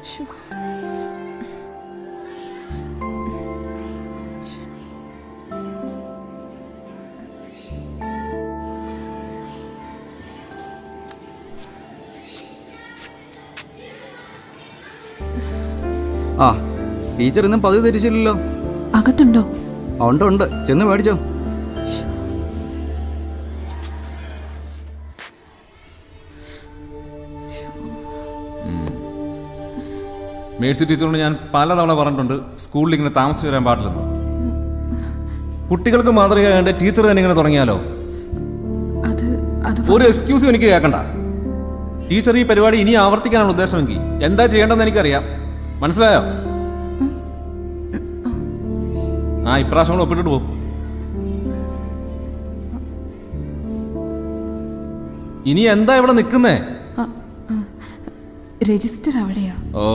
ആ, ടീച്ചർ ഇന്നും പതിവ് ധരിച്ചില്ലല്ലോ. അകത്തുണ്ടോ? ഉണ്ട്, ചെന്ന് മേടിച്ചോ. മേഴ്സി ടീച്ചറോട് ഞാൻ പലതവണ പറഞ്ഞിട്ടുണ്ട് സ്കൂളിൽ ഇങ്ങനെ താമസിച്ച് വരാൻ പാടില്ലെന്ന്. കുട്ടികൾക്ക് മാതൃകയാകേണ്ട ടീച്ചർ തന്നെ ഇങ്ങനെ തുടങ്ങിയാലോ? ഒരു എക്സ്ക്യൂസും എനിക്ക് കേൾക്കണ്ട. ടീച്ചർ ഈ പരിപാടി ഇനി ആവർത്തിക്കാനാണ് ഉദ്ദേശമെങ്കിൽ എന്താ ചെയ്യേണ്ടതെന്ന് എനിക്കറിയാം. മനസ്സിലായോ? ഇപ്രാവശ്യം കൂടെ ഒപ്പിട്ടിട്ട് പോകും. ഇനി എന്താ ഇവിടെ നിൽക്കുന്നേ? രജിസ്റ്റർ അവിടെയാ. ഓ,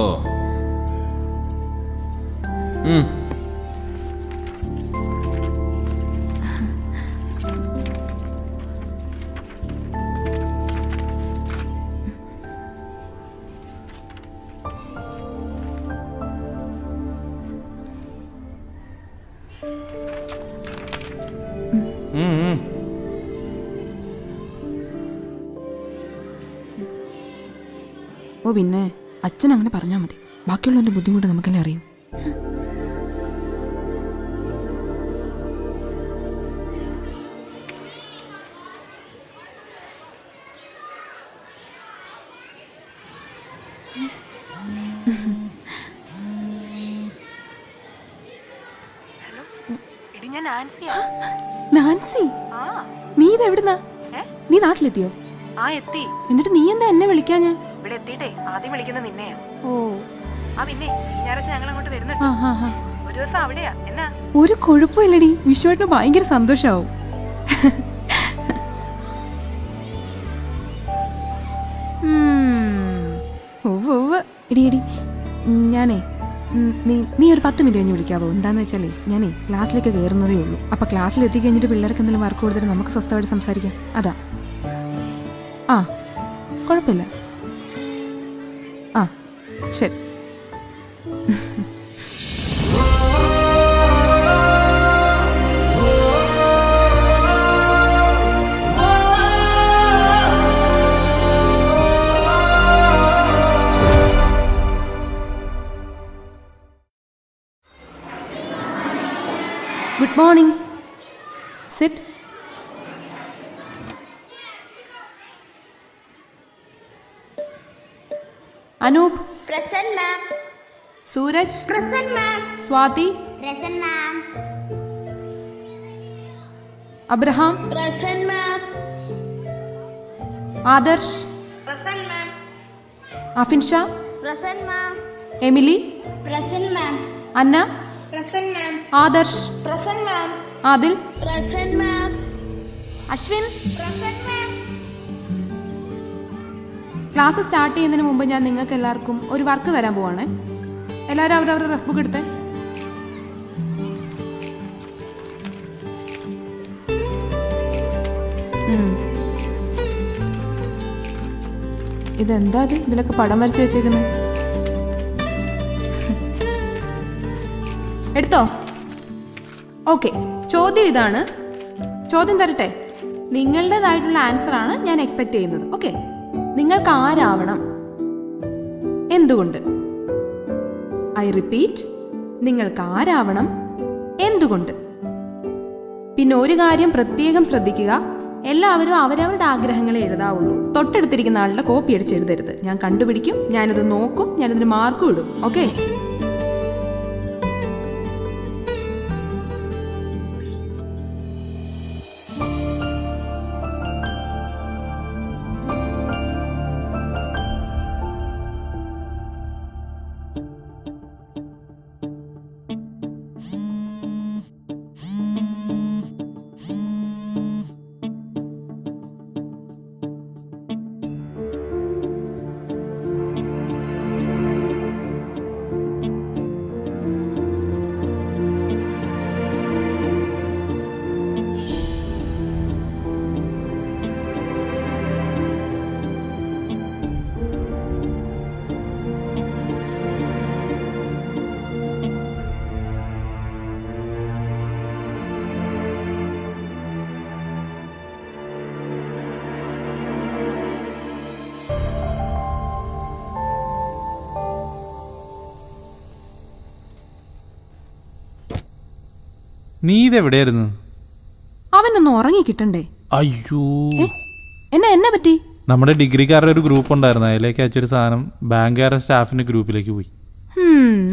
ഓ പിന്നെ അച്ഛൻ അങ്ങനെ പറഞ്ഞാൽ മതി. ബാക്കിയുള്ളവന്റെ ബുദ്ധിമുട്ട് നമുക്കല്ലേ അറിയൂ. നാൻസി, നീ ഇതെവിടുന്നാ? നീ നാട്ടിലെത്തിയോ? എത്തി. എന്നിട്ട് നീ എന്താ എന്നെ വിളിക്കാഞ്ഞ്? ഇവിടെ എത്തിയിട്ടേ ആദ്യം വിളിക്കുന്ന നിന്നെയാ. ഓ, പിന്നെ ഈ ഞായറാഴ്ച ഞങ്ങൾ അങ്ങോട്ട് വരുന്നുണ്ട്. ഒരു ദിവസം അവിടെയാ. എന്നാ? ഒരു കുഴപ്പമില്ലടി, വിശ്വാട്ടിന് ഭയങ്കര സന്തോഷാവും. എടി എടി, ഞാനേ നീ ഒരു 10 മിനിറ്റ് കഴിഞ്ഞ് വിളിക്കാവോ? എന്താന്ന് വെച്ചാലേ ഞാനേ ക്ലാസ്സിലേക്ക് കയറുന്നതേ ഉള്ളൂ. അപ്പൊ ക്ലാസ്സിൽ എത്തി കഴിഞ്ഞിട്ട് പിള്ളേർക്ക് എന്തെങ്കിലും വർക്ക് കൊടുത്തിട്ട് നമുക്ക് സ്വസ്ഥമായിട്ട് സംസാരിക്കാം. അതാ. കുഴപ്പമില്ല. ശരി. Good morning. Sit. Anoop. Present, ma'am. Suraj. Present, ma'am. Swati. Present, ma'am. Abraham. Present, ma'am. Adarsh. Present, ma'am. Afinsha. Present, ma'am. Emily. Present, ma'am. Anna. Present, ma'am. Adarsh. Present, ma'am. Adil. Present, ma'am. Ashwin. Present, ma'am. Class start ചെയ്യുന്നതിന് മുമ്പ് ഞാൻ നിങ്ങൾക്ക് എല്ലാവർക്കും ഒരു work തരാൻ പോവാണേ. എല്ലാവരും അവരവരുടെ റഫ് ബുക്ക് എടുത്തേ. ഇതെന്താ ഇത്? ഇതിലൊക്കെ പടം വരച്ച് വെച്ചേക്കുന്നത്. എടുത്തോ? ഓക്കെ, ചോദ്യം ഇതാണ്. ചോദ്യം തരട്ടെ? നിങ്ങളുടേതായിട്ടുള്ള ആൻസർ ആണ് ഞാൻ എക്സ്പെക്ട് ചെയ്യുന്നത്. ഓക്കെ, നിങ്ങൾക്ക് ആരാവണം? എന്തുകൊണ്ട്? ഐ റിപ്പീറ്റ്, നിങ്ങൾക്ക് ആരാവണം? എന്തുകൊണ്ട്? പിന്നെ ഒരു കാര്യം പ്രത്യേകം ശ്രദ്ധിക്കുക, എല്ലാവരും അവരവരുടെ ആഗ്രഹങ്ങളെ എഴുതാവുള്ളൂ. തൊട്ടടുത്തിരിക്കുന്ന ആളുടെ കോപ്പി അടിച്ച് എഴുതരുത്. ഞാൻ കണ്ടുപിടിക്കും, ഞാനിത് നോക്കും, ഞാനിതിന് മാർക്കും ഇടും. ഓക്കെ? നീ ഇതെവിടെയായിരുന്നു? അവനൊന്ന് ഉറങ്ങി കിട്ടണ്ടേ? അയ്യോ, എന്നെ പറ്റി? നമ്മുടെ ഡിഗ്രിക്കാരുടെ ഒരു ഗ്രൂപ്പ് ഉണ്ടായിരുന്നു, അതിലേക്ക് അയച്ചൊരു സാധനം ബാങ്കുകാരുടെ സ്റ്റാഫിന്റെ ഗ്രൂപ്പിലേക്ക് പോയി.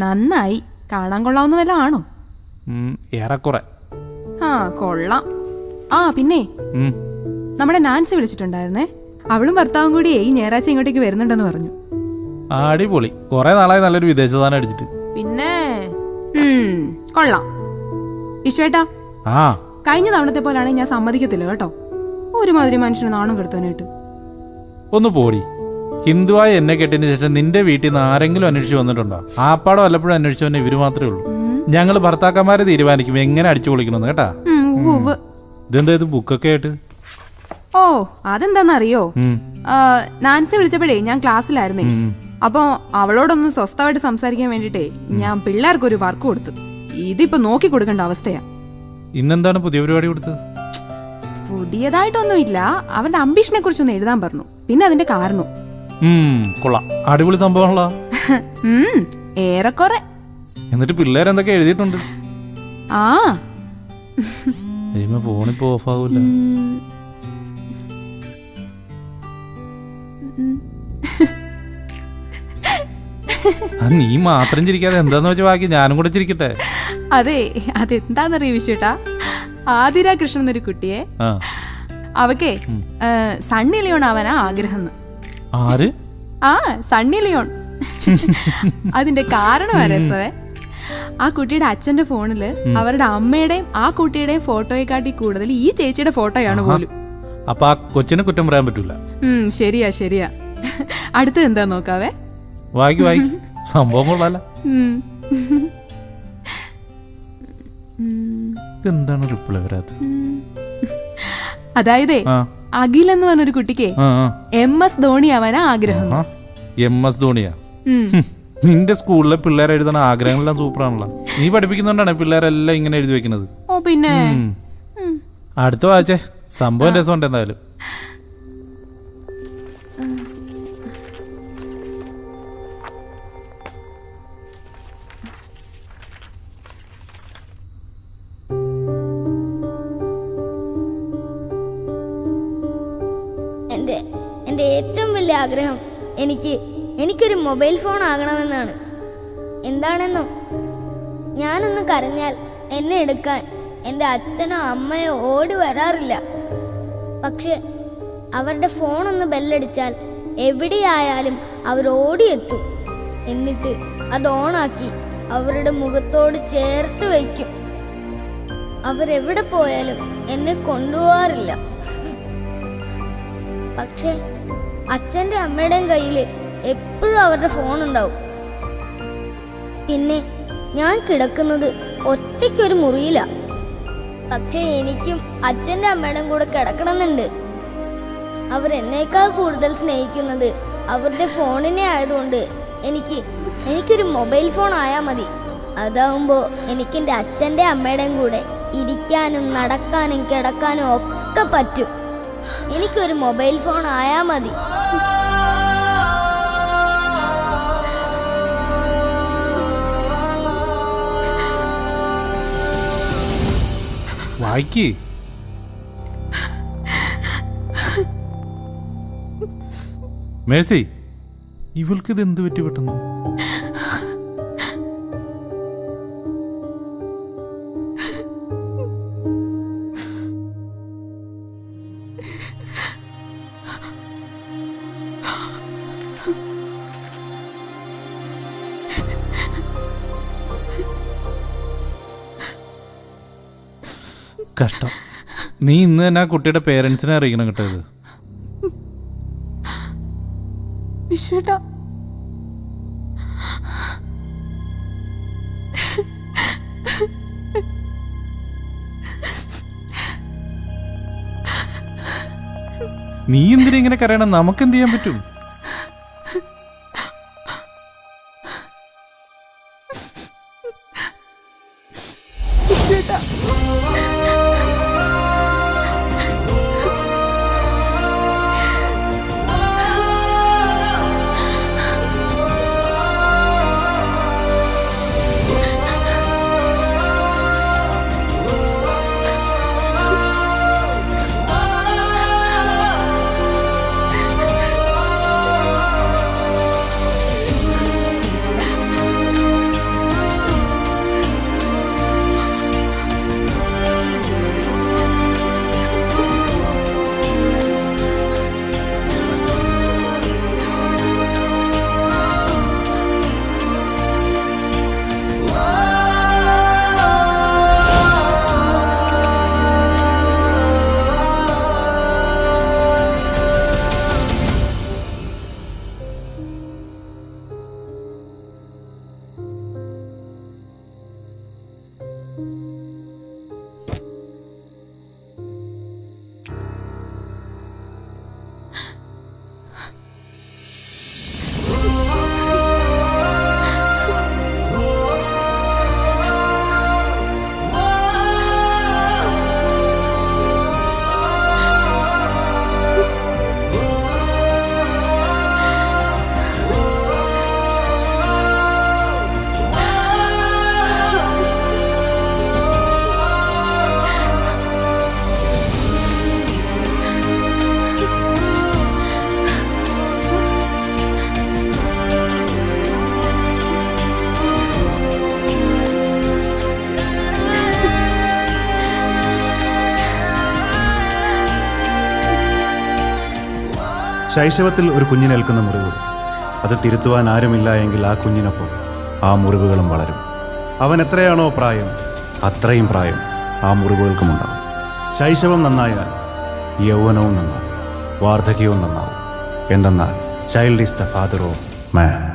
നന്നായി. കാണാൻ കൊള്ളാവുന്ന വല്ല ആണോ? ഏറെക്കുറെ. ആ കൊള്ളാം. ആ പിന്നെ നമ്മുടെ നാൻസി വിളിച്ചിട്ടുണ്ടായിരുന്നേ. അവളും ഭർത്താവും കൂടി ഈ ഞായറാഴ്ച ഇങ്ങോട്ടേക്ക് വരുന്നുണ്ടെന്ന് പറഞ്ഞു. അടിപൊളി. കുറെ നാളായി നല്ലൊരു വിദേശ സാധനം അടിച്ചിട്ട്. പിന്നെ കൊള്ളാം. വിശ്വേട്ടാ, ആ കഴിഞ്ഞ തവണത്തെ പോലാണെങ്കിൽ ഞാൻ സമ്മതിക്കത്തില്ല കേട്ടോ. ഒരുമാതിരി മനുഷ്യന് നാണം കെടുത്താനായിട്ട്. ഒന്ന് പോടി. ഹിന്ദുവായി എന്നെ കെട്ടിയതിന് ശേഷം നിന്റെ വീട്ടിൽ നിന്ന് ആരെങ്കിലും അന്വേഷിച്ച് വന്നിട്ടുണ്ടോ? ആപ്പാടോ വല്ലപ്പോഴും അന്വേഷിച്ചു വന്നെ ഇവര് മാത്രമേ ഉള്ളൂ. ഞങ്ങൾ ഭർത്താക്കന്മാരെ തീരുമാനിക്കും എങ്ങനെ അടിച്ചു പൊളിക്കണമെന്ന് കേട്ടാ. ഇതെന്താ ഇത് ബുക്കൊക്കെ ആയിട്ട്? ഓ അതെന്താന്നറിയോ, നാൻസി വിളിച്ചപ്പോഴേ ഞാൻ ക്ലാസ്സിലായിരുന്നേ. അപ്പൊ അവളോടൊന്ന് സ്വസ്ഥമായിട്ട് സംസാരിക്കാൻ വേണ്ടിട്ടേ ഞാൻ പിള്ളേർക്കൊരു വർക്ക് കൊടുത്തു. ഇതിപ്പോ നോക്കി കൊടുക്കേണ്ട അവസ്ഥയാ. ഇന്നെന്താണ് പുതിയ പരിപാടി കൊടുത്തത്? പുതിയതായിട്ടൊന്നും ഇല്ല. അവരുടെ അംബീഷനെ കുറിച്ചൊന്ന് എഴുതാൻ പറഞ്ഞു. പിന്നെ അതിന്റെ കാരണം. കൊള്ളാം, അടിപൊളി സംഭവമാണല്ലോ. ഏറെക്കുറെ. എന്നിട്ട് പിള്ളേരെന്തൊക്കെ എഴുതിയിട്ടുണ്ട്? ആ ഫോണിപ്പോ ഓഫ് ആവൂല. നീ മാത്രം ചിരിക്കാതെ എന്താന്ന് വെച്ചാൽ ബാക്കി ഞാനും കൂടെ ചിരിക്കട്ടെ. അതെ, അതെന്താന്നറിയ വിശ്വട്ടാ, ആതിര കൃഷ്ണൻ എന്നൊരു കുട്ടിയെ അവക്കേ സണ്ണി ലിയോൺ ആവാനാ ആഗ്രഹം. ആര്? ആ സണ്ണി ലിയോൺ. അതിന്റെ കാരണം രസവേ, ആ കുട്ടിയുടെ അച്ഛന്റെ ഫോണില് അവരുടെ അമ്മയുടെയും ആ കുട്ടിയുടെയും ഫോട്ടോയെക്കാട്ടി കൂടുതൽ ഈ ചേച്ചിയുടെ ഫോട്ടോയാണ് പോലും. അപ്പൊ ആ കൊച്ചിനെ കുറ്റം പറയാൻ പറ്റൂല. ശരിയാ ശരിയാ. അടുത്തത് എന്താ നോക്കാവേ. വായിക്ക് സംഭവം കൊള്ളാല. എന്താണ് റിപ്ലൈ വരാത്ത? അതായതേ അഖിൽ എന്ന് പറഞ്ഞൊരു കുട്ടിക്ക് MS ധോണി ആവാനാ ആഗ്രഹം. MS ധോണിയാ? നിന്റെ സ്കൂളിലെ പിള്ളേരെ എഴുതുന്ന ആഗ്രഹങ്ങളെല്ലാം സൂപ്പറാണല്ലോ. നീ പഠിപ്പിക്കുന്നുണ്ടാണ് പിള്ളേരെല്ലാം ഇങ്ങനെ എഴുതി വെക്കുന്നത്. ഓ പിന്നെ അടുത്ത വായിച്ചേ, സംഭവം രസമുണ്ട് എന്തായാലും. എൻ്റെ ഏറ്റവും വലിയ ആഗ്രഹം എനിക്കൊരു മൊബൈൽ ഫോൺ ആകണമെന്നാണ്. എന്താണെന്നോ, ഞാനൊന്ന് കരഞ്ഞാൽ എന്നെ എടുക്കാൻ എൻ്റെ അച്ഛനോ അമ്മയോ ഓടി വരാറില്ല. പക്ഷെ അവരുടെ ഫോണൊന്ന് ബെല്ലടിച്ചാൽ എവിടെയായാലും അവർ ഓടിയെത്തും. എന്നിട്ട് അത് ഓണാക്കി അവരുടെ മുഖത്തോട് ചേർത്ത് വയ്ക്കും. അവരെവിടെ പോയാലും എന്നെ കൊണ്ടുപോകാറില്ല. പക്ഷെ അച്ഛൻ്റെ അമ്മയുടെയും കയ്യിൽ എപ്പോഴും അവരുടെ ഫോൺ ഉണ്ടാവും. പിന്നെ ഞാൻ കിടക്കുന്നത് ഒറ്റയ്ക്കൊരു മുറിയില. പക്ഷെ എനിക്കും അച്ഛൻ്റെ അമ്മയുടെയും കൂടെ കിടക്കണമെന്നുണ്ട്. അവരെന്നേക്കാൾ കൂടുതൽ സ്നേഹിക്കുന്നത് അവരുടെ ഫോണിനെ ആയതുകൊണ്ട് എനിക്കൊരു മൊബൈൽ ഫോൺ ആയാൽ മതി. അതാവുമ്പോൾ എനിക്കെൻ്റെ അച്ഛൻ്റെ അമ്മയുടെയും കൂടെ ഇരിക്കാനും നടക്കാനും കിടക്കാനും ഒക്കെ പറ്റും. എനിക്കൊരു മൊബൈൽ ഫോൺ ആയാ മതി. വായിക്ക്. മേഴ്സി, ഇവൾക്കിത് എന്ത് പറ്റി പെട്ടെന്ന്? കഷ്ടം. നീ ഇന്ന് തന്നെ ആ കുട്ടിയുടെ പേരൻസിനെ അറിയിക്കണം കേട്ടോ. ഇത് വിശ്വേട്ടാ, നീ എന്തിനാ ഇങ്ങനെ കരയണം? നമുക്ക് എന്ത് ചെയ്യാൻ പറ്റും? ശൈശവത്തിൽ ഒരു കുഞ്ഞിനേൽക്കുന്ന മുറിവ്, അത് തിരുത്തുവാൻ ആരുമില്ല എങ്കിൽ ആ കുഞ്ഞിനൊപ്പം ആ മുറിവുകളും വളരും. അവൻ എത്രയാണോ പ്രായം, അത്രയും പ്രായം ആ മുറിവുകൾക്കുമുണ്ടാവും. ശൈശവം നന്നായാൽ യൗവനവും നന്നാവും, വാർദ്ധക്യവും നന്നാവും. എന്തെന്നാൽ child is the father of man.